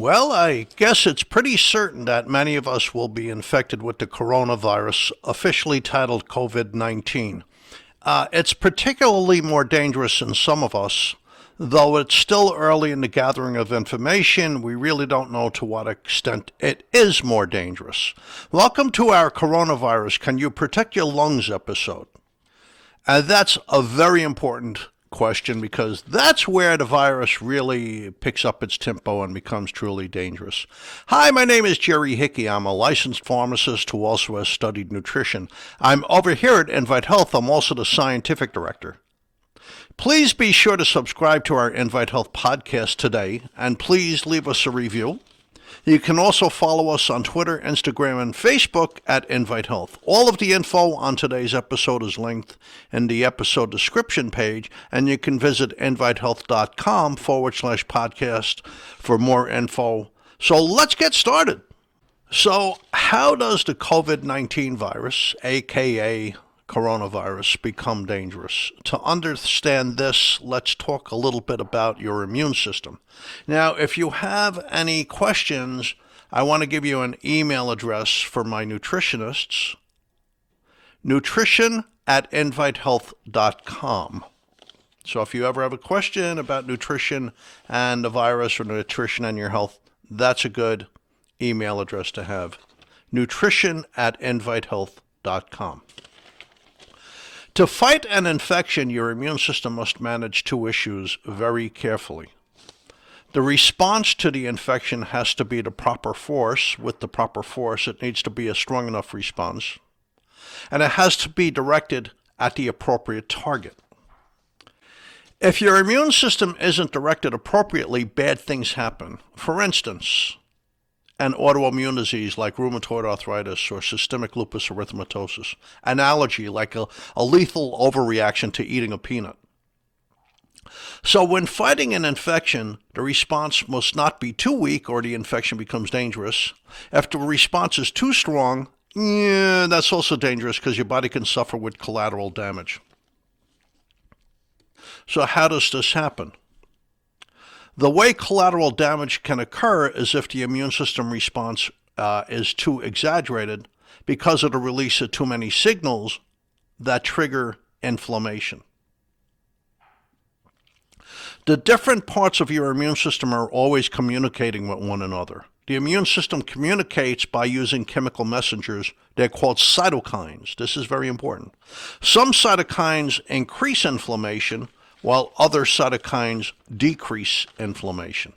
Well, I guess it's pretty certain that many of us will be infected with the coronavirus, officially titled COVID-19. It's particularly more dangerous in some of us, though it's still early in the gathering of information. We really don't know to what extent it is more dangerous. Welcome to our Coronavirus Can You Protect Your Lungs episode. And that's a very important question because that's where the virus really picks up its tempo and becomes truly dangerous. Hi, my name is Jerry Hickey. I'm a licensed pharmacist who also has studied nutrition. I'm over here at Invite Health. I'm also the scientific director. Please be sure to subscribe to our Invite Health podcast today, and please leave us a review. You can also follow us on Twitter, Instagram, and Facebook at Invite Health. All of the info on today's episode is linked in the episode description page, and you can visit invitehealth.com/podcast for more info. So let's get started. So how does the COVID-19 virus, aka coronavirus, become dangerous? To understand this, let's talk a little bit about your immune system. Now, if you have any questions, I want to give you an email address for my nutritionists, nutrition@invitehealth.com. So if you ever have a question about nutrition and the virus or nutrition and your health, that's a good email address to have, nutrition@invitehealth.com. To fight an infection, your immune system must manage two issues very carefully. The response to the infection has to be the proper force. With the proper force, it needs to be a strong enough response, and it has to be directed at the appropriate target. If your immune system isn't directed appropriately, bad things happen. For instance, an autoimmune disease like rheumatoid arthritis or systemic lupus erythematosus, an allergy like a lethal overreaction to eating a peanut. So when fighting an infection, the response must not be too weak or the infection becomes dangerous. If the response is too strong, that's also dangerous because your body can suffer with collateral damage. So how does this happen? The way collateral damage can occur is if the immune system response is too exaggerated because of the release of too many signals that trigger inflammation. The different parts of your immune system are always communicating with one another. The immune system communicates by using chemical messengers. They're called cytokines. This is very important. Some cytokines increase inflammation, while other cytokines decrease inflammation.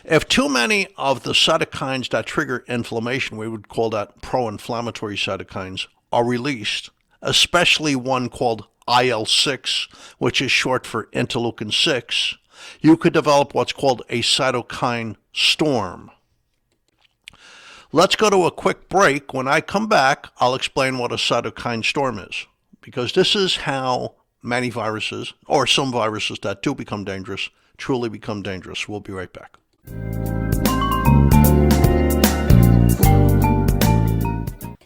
If too many of the cytokines that trigger inflammation, we would call that pro-inflammatory cytokines, are released, especially one called IL-6, which is short for interleukin-6, you could develop what's called a cytokine storm. Let's go to a quick break. When I come back, I'll explain what a cytokine storm is, because this is how many viruses, or some viruses that do become dangerous, truly become dangerous. We'll be right back.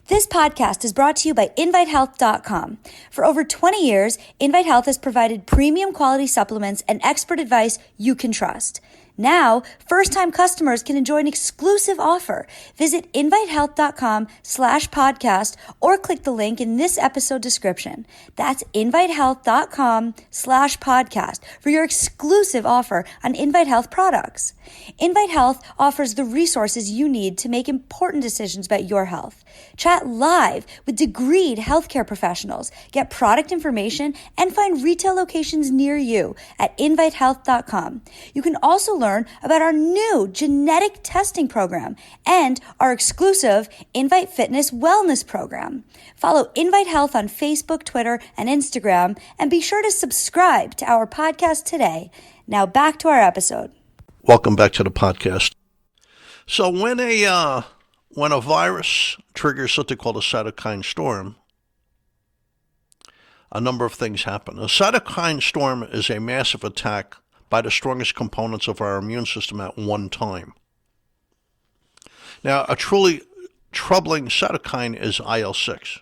This podcast is brought to you by InviteHealth.com. For over 20 years, Invite Health has provided premium quality supplements and expert advice you can trust. Now, first-time customers can enjoy an exclusive offer. Visit invitehealth.com/podcast or click the link in this episode description. That's invitehealth.com/podcast for your exclusive offer on Invite Health products. Invite Health offers the resources you need to make important decisions about your health. Chat live with degreed healthcare professionals, get product information, and find retail locations near you at invitehealth.com. You can also learn about our new genetic testing program and our exclusive Invite Fitness Wellness program. Follow Invite Health on Facebook, Twitter, and Instagram, and be sure to subscribe to our podcast today. Now back to our episode. Welcome back to the podcast. So when a virus triggers something called a cytokine storm, a number of things happen. A cytokine storm is a massive attack by the strongest components of our immune system at one time. Now, a truly troubling cytokine is IL-6.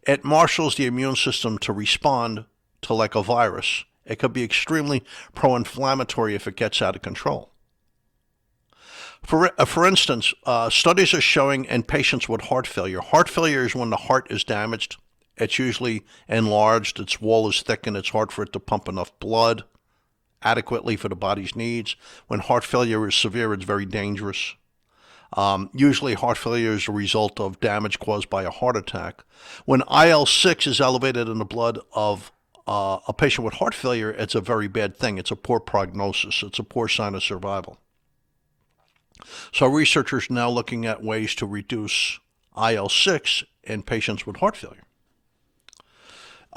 It marshals the immune system to respond to like a virus. It could be extremely pro-inflammatory if it gets out of control. For instance, studies are showing in patients with heart failure is when the heart is damaged. It's usually enlarged, its wall is thickened, it's hard for it to pump enough blood adequately for the body's needs. When heart failure is severe, it's very dangerous. Usually heart failure is a result of damage caused by a heart attack. When IL-6 is elevated in the blood of a patient with heart failure, it's a very bad thing. It's a poor prognosis. It's a poor sign of survival. So researchers are now looking at ways to reduce IL-6 in patients with heart failure.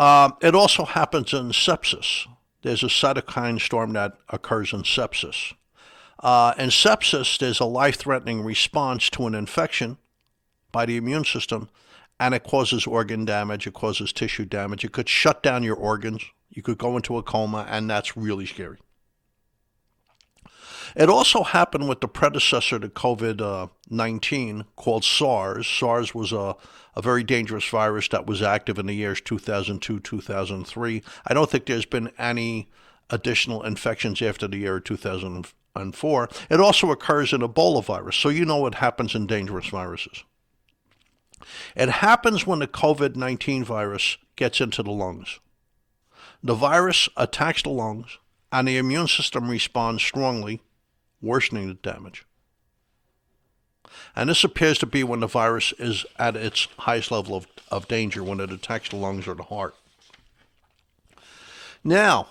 It also happens in sepsis. There's a cytokine storm that occurs in sepsis. In sepsis, there's a life-threatening response to an infection by the immune system, and it causes organ damage, it causes tissue damage. It could shut down your organs. You could go into a coma, and that's really scary. It also happened with the predecessor to COVID-19 called SARS. SARS was a very dangerous virus that was active in the years 2002, 2003. I don't think there's been any additional infections after the year 2004. It also occurs in Ebola virus, so you know what happens in dangerous viruses. It happens when the COVID-19 virus gets into the lungs. The virus attacks the lungs, and the immune system responds strongly, worsening the damage. And this appears to be when the virus is at its highest level of danger, when it attacks the lungs or the heart. Now,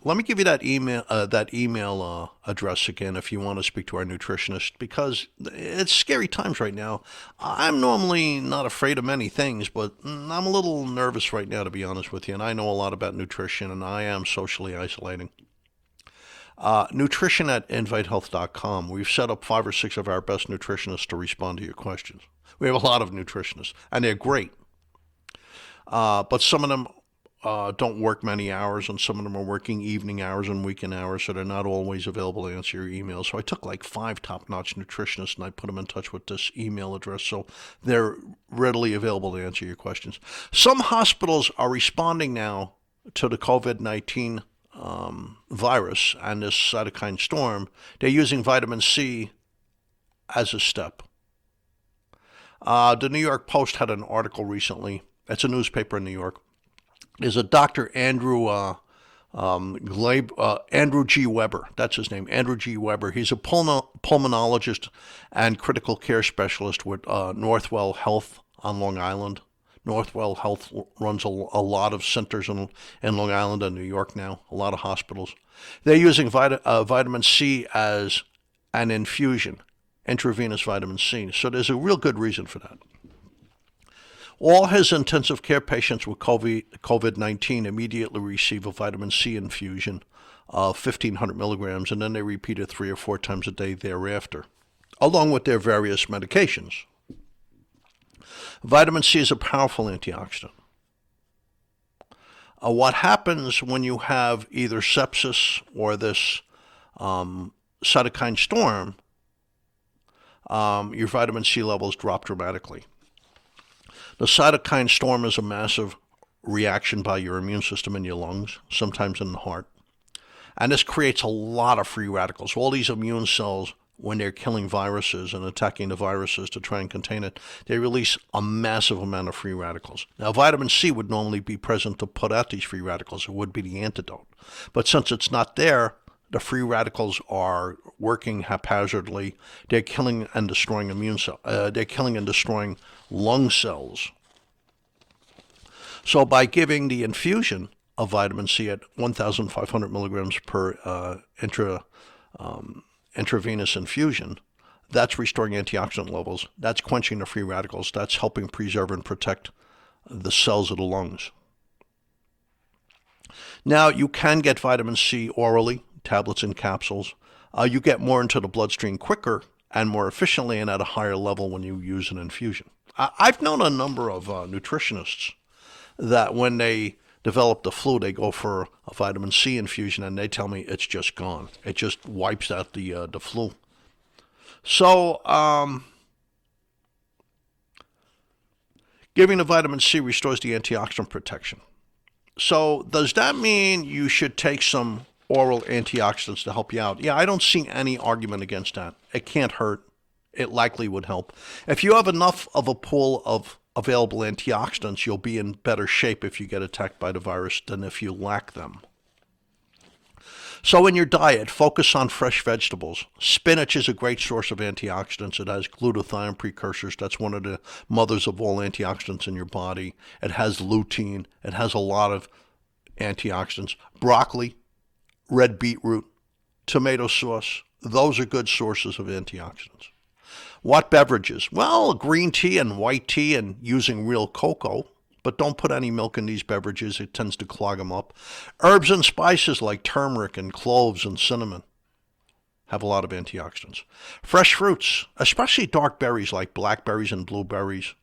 let me give you that email address again if you want to speak to our nutritionist, because it's scary times right now. I'm normally not afraid of many things, but I'm a little nervous right now, to be honest with you, and I know a lot about nutrition, and I am socially isolating. Nutrition at invitehealth.com. We've set up 5 or 6 of our best nutritionists to respond to your questions. We have a lot of nutritionists, and they're great. But some of them don't work many hours, and some of them are working evening hours and weekend hours, so they're not always available to answer your emails. So I took like 5 top-notch nutritionists, and I put them in touch with this email address, so they're readily available to answer your questions. Some hospitals are responding now to the COVID-19 virus and this cytokine storm. They're using vitamin C as a step. The New York Post had an article recently. It's a newspaper in New York. There's a Dr. Andrew G. Weber. That's his name, Andrew G. Weber. He's a pulmonologist and critical care specialist with Northwell Health on Long Island. Northwell Health runs a lot of centers in Long Island and New York now, a lot of hospitals. They're using vitamin C as an infusion, intravenous vitamin C. So there's a real good reason for that. All his intensive care patients with COVID-19 immediately receive a vitamin C infusion of 1,500 milligrams, and then they repeat it 3 or 4 times a day thereafter, along with their various medications. Vitamin C is a powerful antioxidant. What happens when you have either sepsis or this cytokine storm, your vitamin C levels drop dramatically. The cytokine storm is a massive reaction by your immune system in your lungs, sometimes in the heart. And this creates a lot of free radicals. All these immune cells, when they're killing viruses and attacking the viruses to try and contain it, they release a massive amount of free radicals. Now, vitamin C would normally be present to put out these free radicals. It would be the antidote. But since it's not there, the free radicals are working haphazardly. They're killing and destroying they're killing and destroying lung cells. So by giving the infusion of vitamin C at 1,500 milligrams per intravenous infusion, that's restoring antioxidant levels. That's quenching the free radicals. That's helping preserve and protect the cells of the lungs. Now, you can get vitamin C orally, tablets and capsules. You get more into the bloodstream quicker and more efficiently and at a higher level when you use an infusion. I've known a number of nutritionists that when they develop the flu, they go for a vitamin C infusion, and they tell me it's just gone. It just wipes out the flu. So, giving the vitamin C restores the antioxidant protection. So, does that mean you should take some oral antioxidants to help you out. Yeah, I don't see any argument against that. It can't hurt. It likely would help. If you have enough of a pool of available antioxidants, you'll be in better shape if you get attacked by the virus than if you lack them. So in your diet, focus on fresh vegetables. Spinach is a great source of antioxidants. It has glutathione precursors. That's one of the mothers of all antioxidants in your body. It has lutein. It has a lot of antioxidants. Broccoli, red beetroot, tomato sauce, those are good sources of antioxidants. What beverages? Well, green tea and white tea and using real cocoa, but don't put any milk in these beverages. It tends to clog them up. Herbs and spices like turmeric and cloves and cinnamon have a lot of antioxidants. Fresh fruits, especially dark berries like blackberries and blueberries.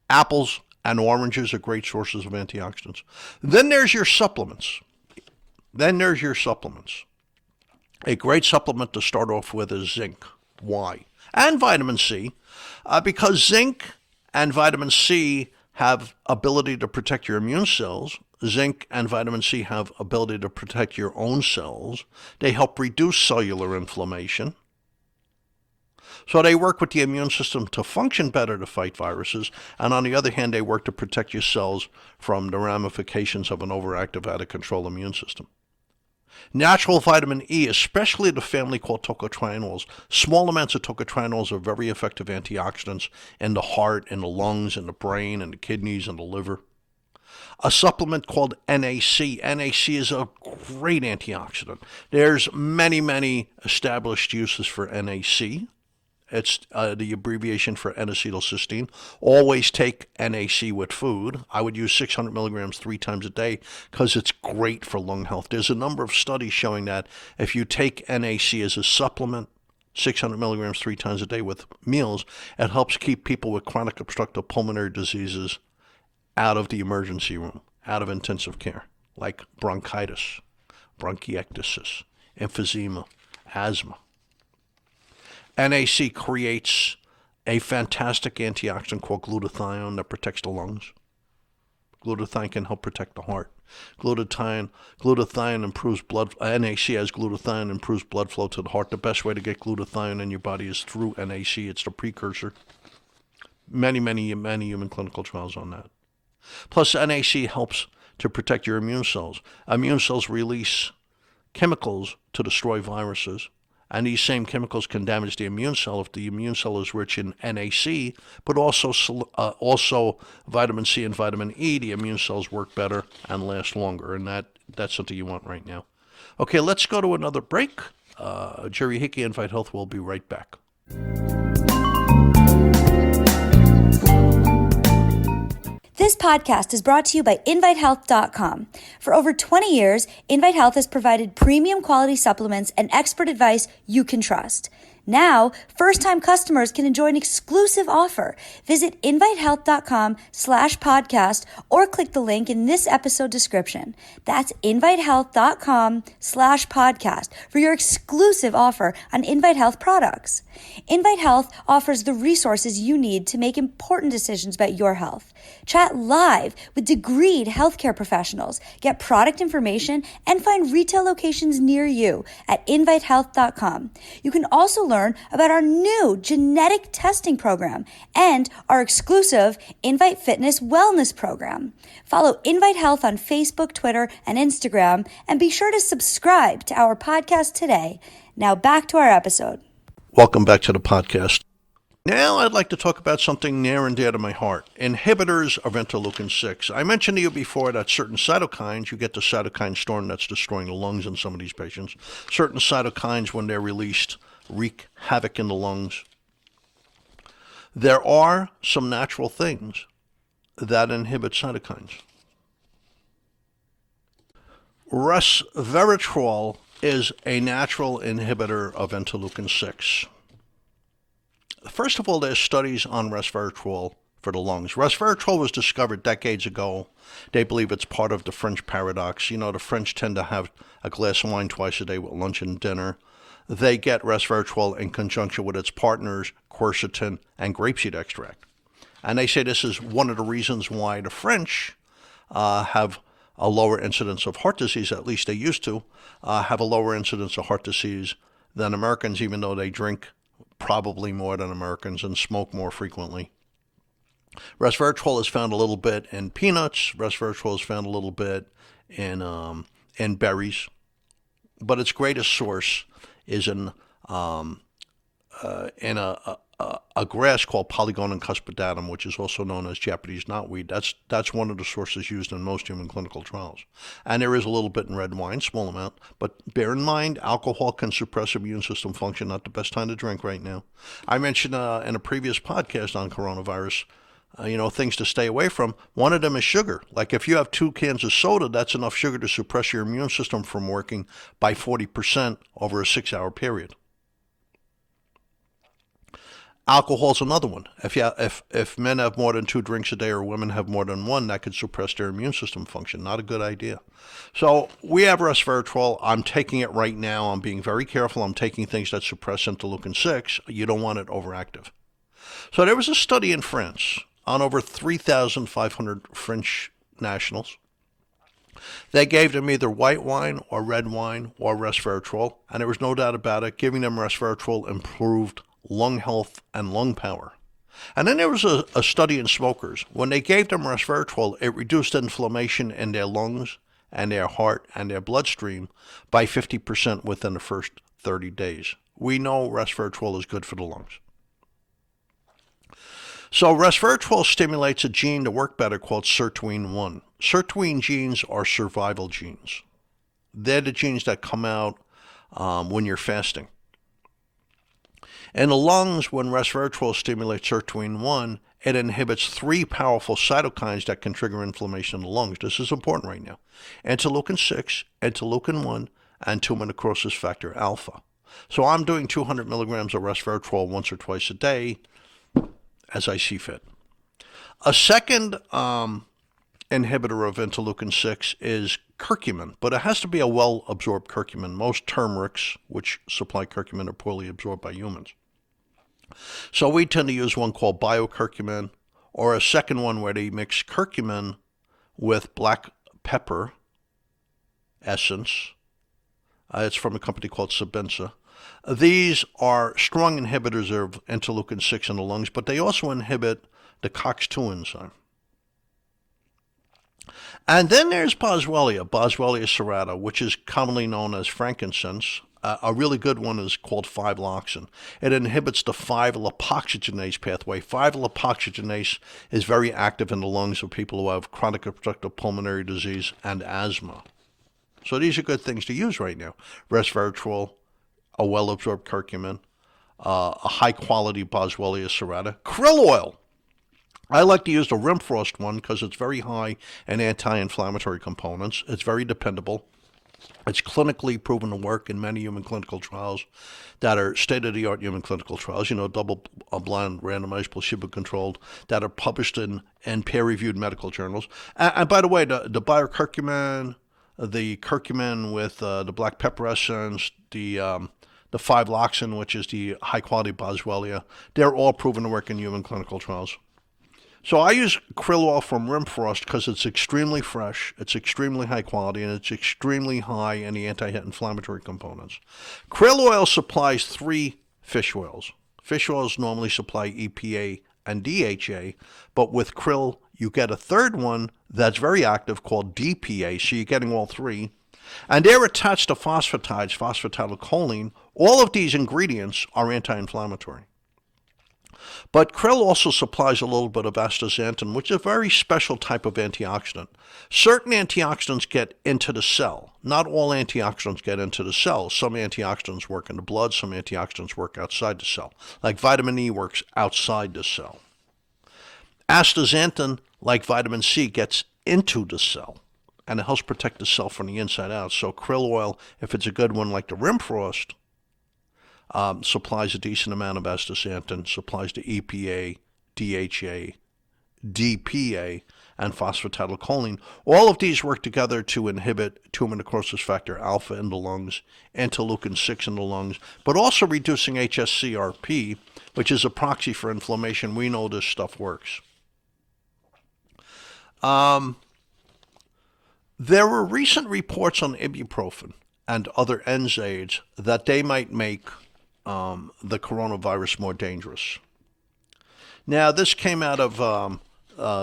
Apples and oranges are great sources of antioxidants. Then there's your supplements. A great supplement to start off with is zinc. Why? And vitamin C, because zinc and vitamin C have ability to protect your immune cells. Zinc and vitamin C have ability to protect your own cells. They help reduce cellular inflammation. So they work with the immune system to function better to fight viruses, and on the other hand, they work to protect your cells from the ramifications of an overactive, out-of-control immune system. Natural vitamin E, especially the family called tocotrienols. Small amounts of tocotrienols are very effective antioxidants in the heart, in the lungs, in the brain, in the kidneys, and the liver. A supplement called NAC. NAC is a great antioxidant. There's many established uses for NAC. It's the abbreviation for N-acetylcysteine. Always take NAC with food. I would use 600 milligrams 3 times a day because it's great for lung health. There's a number of studies showing that if you take NAC as a supplement, 600 milligrams 3 times a day with meals, it helps keep people with chronic obstructive pulmonary diseases out of the emergency room, out of intensive care, like bronchitis, bronchiectasis, emphysema, asthma. NAC creates a fantastic antioxidant called glutathione that protects the lungs. Glutathione can help protect the heart. Glutathione improves blood. NAC has glutathione, improves blood flow to the heart. The best way to get glutathione in your body is through NAC. It's the precursor. Many human clinical trials on that. Plus, NAC helps to protect your immune cells. Immune cells release chemicals to destroy viruses. And these same chemicals can damage the immune cell if the immune cell is rich in NAC, but also vitamin C and vitamin E. The immune cells work better and last longer, and that's something you want right now. Okay, let's go to another break. Jerry Hickey, Invite Health, will be right back. This podcast is brought to you by InviteHealth.com. For over 20 years, Invite Health has provided premium quality supplements and expert advice you can trust. Now, first-time customers can enjoy an exclusive offer. Visit invitehealth.com/podcast or click the link in this episode description. That's invitehealth.com/podcast for your exclusive offer on Invite Health products. Invite Health offers the resources you need to make important decisions about your health. Chat live with degreed healthcare professionals, get product information, and find retail locations near you at invitehealth.com. You can also learn about our new genetic testing program and our exclusive Invite Fitness Wellness program. Follow Invite Health on Facebook, Twitter, and Instagram, and be sure to subscribe to our podcast today. Now back to our episode. Welcome back to the podcast. Now I'd like to talk about something near and dear to my heart, inhibitors of interleukin-6. I mentioned to you before that certain cytokines, you get the cytokine storm that's destroying the lungs in some of these patients. Certain cytokines, when they're released, wreak havoc in the lungs. There are some natural things that inhibit cytokines. Resveratrol is a natural inhibitor of interleukin-6. First of all, there's studies on resveratrol for the lungs. Resveratrol was discovered decades ago. They believe it's part of the French paradox. You know, the French tend to have a glass of wine twice a day with lunch and dinner. They get resveratrol in conjunction with its partners, quercetin and grapeseed extract. And they say this is one of the reasons why the French have a lower incidence of heart disease, at least they used to, have a lower incidence of heart disease than Americans, even though they drink probably more than Americans and smoke more frequently. Resveratrol is found a little bit in peanuts. Resveratrol is found a little bit in berries, but its greatest source is in a grass called Polygonum cuspidatum, which is also known as Japanese knotweed. That's one of the sources used in most human clinical trials. And there is a little bit in red wine, small amount. But bear in mind, alcohol can suppress immune system function. Not the best time to drink right now. I mentioned in a previous podcast on coronavirus, things to stay away from. One of them is sugar. Like if you have 2 cans of soda, that's enough sugar to suppress your immune system from working by 40% over a 6-hour period. Alcohol's another one. If men have more than 2 drinks a day or women have more than 1, that could suppress their immune system function. Not a good idea. So we have resveratrol. I'm taking it right now. I'm being very careful. I'm taking things that suppress interleukin-6. You don't want it overactive. So there was a study in France on over 3,500 French nationals. They gave them either white wine or red wine or resveratrol, and there was no doubt about it. Giving them resveratrol improved lung health and lung power. And then there was a study in smokers. When they gave them resveratrol, it reduced inflammation in their lungs and their heart and their bloodstream by 50% within the first 30 days. We know resveratrol is good for the lungs. So resveratrol stimulates a gene to work better called sirtuin-1. Sirtuin genes are survival genes. They're the genes that come out when you're fasting. In the lungs, when resveratrol stimulates sirtuin-1, it inhibits 3 powerful cytokines that can trigger inflammation in the lungs. This is important right now. Interleukin-6, interleukin-1, and tumor necrosis factor alpha. So I'm doing 200 milligrams of resveratrol once or twice a day as I see fit. A second inhibitor of interleukin-6 is curcumin, but it has to be a well-absorbed curcumin. Most turmerics, which supply curcumin, are poorly absorbed by humans. So we tend to use one called biocurcumin, or a second one where they mix curcumin with black pepper essence. It's from a company called Sabenza. These are strong inhibitors of interleukin-6 in the lungs, but they also inhibit the COX-2 enzyme. And then there's Boswellia serrata, which is commonly known as frankincense. A really good one is called 5-loxin. It inhibits the 5-lipoxygenase pathway. 5-lipoxygenase is very active in the lungs of people who have chronic obstructive pulmonary disease and asthma. So these are good things to use right now. Resveratrol, a well-absorbed curcumin, a high-quality Boswellia serrata. Krill oil. I like to use the Rimfrost one because it's very high in anti-inflammatory components. It's very dependable. It's clinically proven to work in many human clinical trials that are state-of-the-art human clinical trials, double-blind, randomized, placebo-controlled, that are published in peer-reviewed medical journals. And by the way, the biocurcumin, the curcumin with the black pepper essence, the 5-loxin, which is the high-quality Boswellia, they're all proven to work in human clinical trials. So I use krill oil from Rimfrost because it's extremely fresh, it's extremely high quality, and it's extremely high in the anti-inflammatory components. Krill oil supplies 3 fish oils. Fish oils normally supply EPA and DHA, but with krill you get a third one that's very active called DPA, so you're getting all 3. And they're attached to phosphatides, phosphatidylcholine. All of these ingredients are anti-inflammatory. But krill also supplies a little bit of astaxanthin, which is a very special type of antioxidant. Certain antioxidants get into the cell. Not all antioxidants get into the cell. Some antioxidants work in the blood, some antioxidants work outside the cell. Like vitamin E works outside the cell. Astaxanthin, like vitamin C, gets into the cell, and it helps protect the cell from the inside out. So krill oil, if it's a good one like the Rimfrost, supplies a decent amount of astaxanthin, supplies the EPA, DHA, DPA, and phosphatidylcholine. All of these work together to inhibit tumor necrosis factor alpha in the lungs, interleukin-6 in the lungs, but also reducing HSCRP, which is a proxy for inflammation. We know this stuff works. There were recent reports on ibuprofen and other NSAIDs that they might make the coronavirus more dangerous. Now, this came out of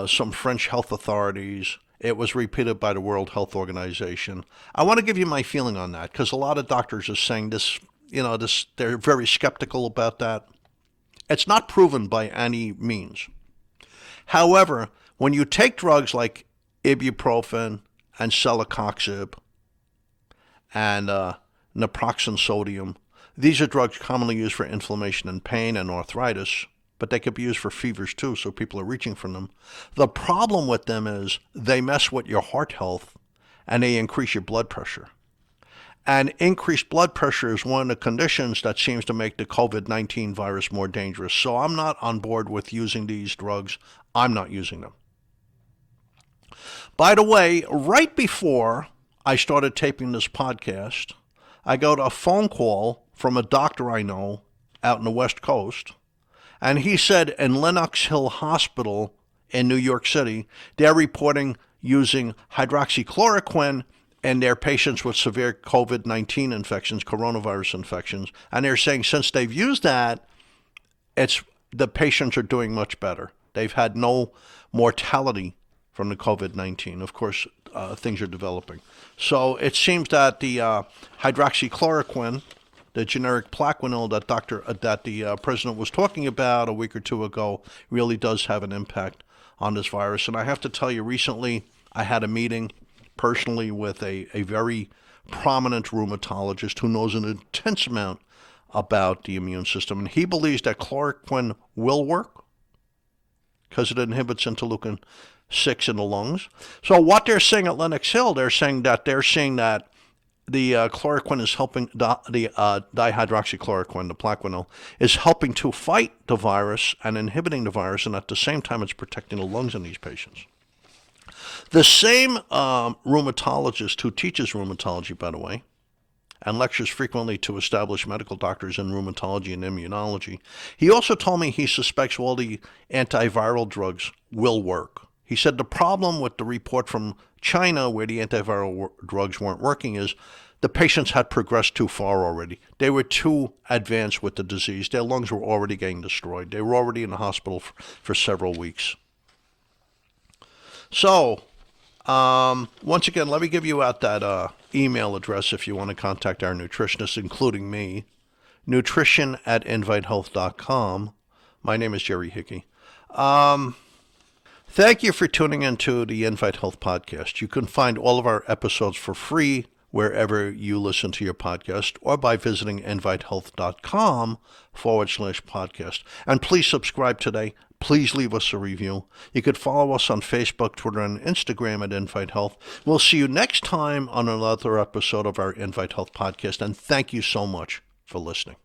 some French health authorities. It was repeated by the World Health Organization. I want to give you my feeling on that because a lot of doctors are saying this, they're very skeptical about that. It's not proven by any means. However, when you take drugs like ibuprofen and celecoxib and naproxen sodium, these are drugs commonly used for inflammation and pain and arthritis, but they could be used for fevers too, so people are reaching for them. The problem with them is they mess with your heart health and they increase your blood pressure. And increased blood pressure is one of the conditions that seems to make the COVID-19 virus more dangerous. So I'm not on board with using these drugs. I'm not using them. By the way, right before I started taping this podcast, I got a phone call from a doctor I know out in the West Coast. And he said in Lenox Hill Hospital in New York City, they're reporting using hydroxychloroquine in their patients with severe COVID-19 infections, coronavirus infections. And they're saying since they've used that, the patients are doing much better. They've had no mortality from the COVID-19. Of course, things are developing. So it seems that the hydroxychloroquine, the generic Plaquenil that the president was talking about a week or two ago, really does have an impact on this virus. And I have to tell you, recently I had a meeting personally with a very prominent rheumatologist who knows an intense amount about the immune system. And he believes that chloroquine will work because it inhibits interleukin-6 in the lungs. So what they're saying at Lenox Hill, they're seeing that the chloroquine is helping, the dihydroxychloroquine, the Plaquenil, is helping to fight the virus and inhibiting the virus, and at the same time it's protecting the lungs in these patients. The same rheumatologist who teaches rheumatology, by the way, and lectures frequently to established medical doctors in rheumatology and immunology, he also told me he suspects all the antiviral drugs will work. He said the problem with the report from China where the antiviral drugs weren't working is the patients had progressed too far already. They were too advanced with the disease. Their lungs were already getting destroyed. They were already in the hospital for several weeks. So, once again, let me give you out that email address if you want to contact our nutritionist, including me, nutrition@invitehealth.com. My name is Jerry Hickey. Thank you for tuning into the Invite Health Podcast. You can find all of our episodes for free wherever you listen to your podcast or by visiting invitehealth.com/podcast. And please subscribe today. Please leave us a review. You could follow us on Facebook, Twitter, and Instagram at Invite Health. We'll see you next time on another episode of our Invite Health Podcast. And thank you so much for listening.